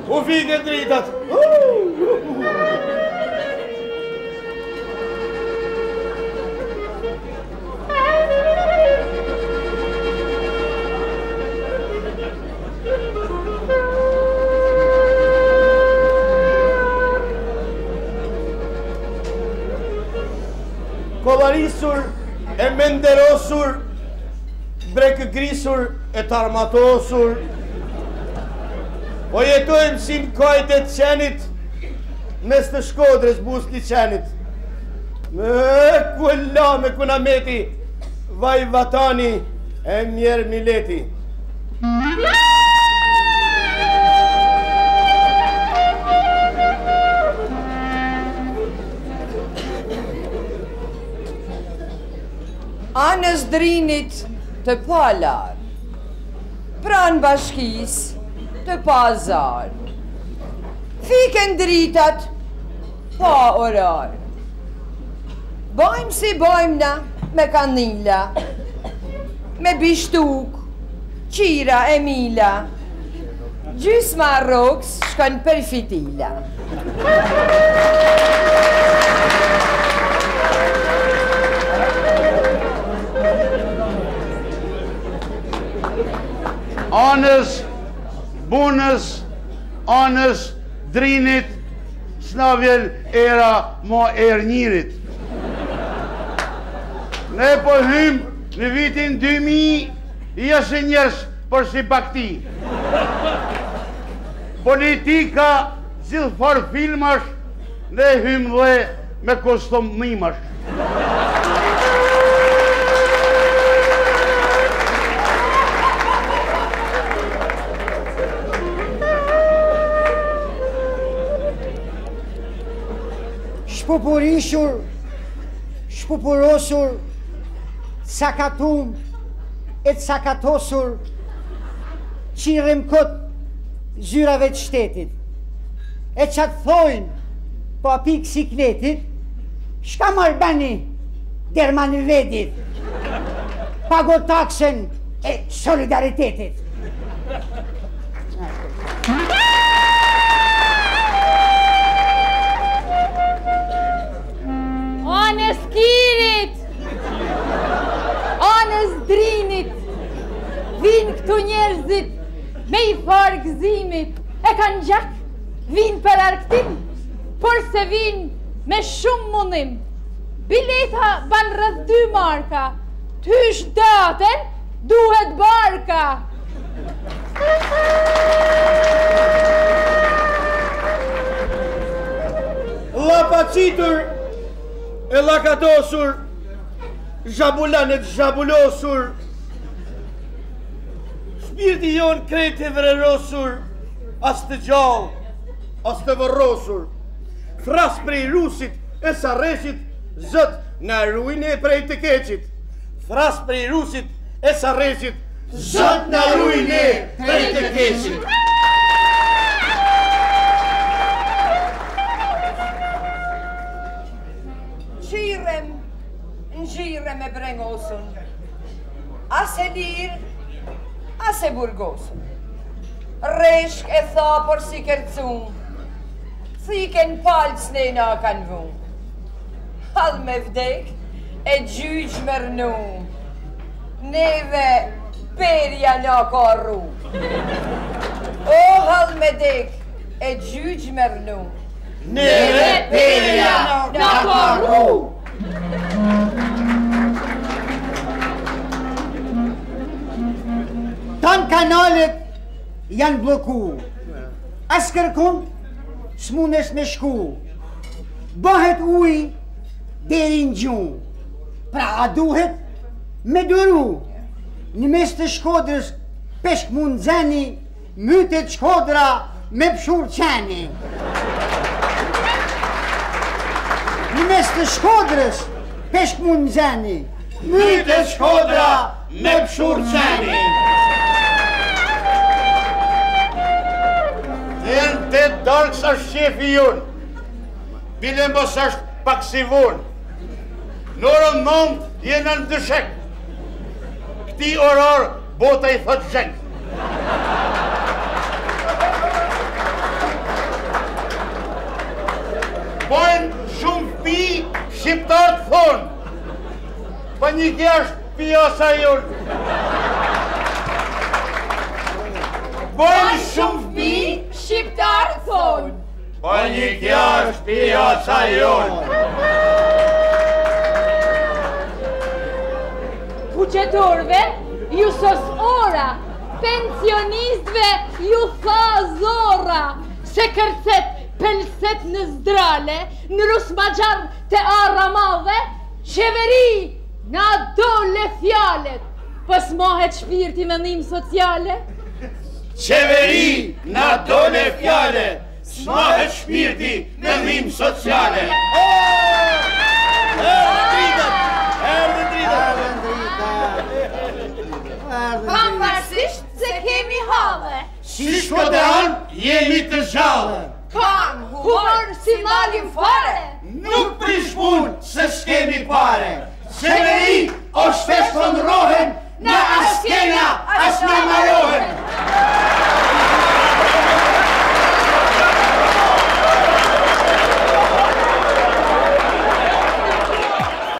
U fike dritat. Kollarisur e menderosur, brekë grisur e tarmatosur, po jetojmë si në kajt e të qenit, mes të Shkodrës bus një qenit. Kulla me kunameti, vaj vatani e mjerë mileti. Anës drinit të palar, pran bashkis të pazar, fiken dritat pa orar. Bajmë si bajmë na me kanila, me bishtuk, qira e mila, gjysma roks shkën për fitila. Anës, bunës, anës, drinit, s'na vjel era ma njërit. Ne po hymë në vitin 2000, jesë njërës për si bakti. Politika gjithë farë filmash, ne hymë dhe me kostum mimash. Shpupurishur, shpupurosur, cakatum e cakatosur, qirem kot zyrave të shtetit. E qatë thojnë po apik sikletit, shka marrë bani derman vedit, pago taksen e solidaritetit. Anës kirit, anës drinit, vinë këtu njerëzit me i farë gëzimit, e kanë gjak, vinë për arktim, por se vinë me shumë mundim. Bileta banë rreth 2 marka, t'hysh daten, duhet barka. Lapacitur e lakatosur, zhabulanet zhabulosur, shpirti jonë krejt e vrerosur, as të gjallë, as të vërrosur. Fras prej rusit e sarreqit, zët në ruine prej të keqit. Fras prej rusit e sarreqit, zët në ruine prej të keqit. Ngjire me brengosën, as e dirë, as e burgosën. Reshk e tha por si kërcun, thiken palc nejna kanë vun. Hall me vdek e gjyq me rnu, neve perja na ka rru. O hall me dek e gjyq me rnu, neve perja na ka rru. Tanë kanalet janë bloku, as kërkun s'munesh me shku, bëhet uj deri në gjun, pra a duhet me duru, në mes të Shkodrës peshk mund zeni, mytet Shkodra me pshur qeni. Në mes të Shkodrës peshk mund zeni, mytet Shkodra me pshur qeni. Jenë të dalë kësa shefi jonë, bile mos është pak si vonë. Në orën 9 jenë në dëshek, këti orar bota i thot zhek. Panikja është pjesa jonë. Bojnë shumë fmi, shqiptarë thonë. Panikja është pjesa jonë. Buqetorve, ju sos ora, pensionistve ju tha zora, se kërcet pelset në zdrale, në rusmagjar të arra madhe, qeveri na dole fjalet, pës mohet shpirti mendim sociale. Qeveri na dole fjalet, smohet shpirti mendim sociale. Pavarësisht se kemi have, Si shkodan, jemi të gjallë. kam humor si malim fare. Nuk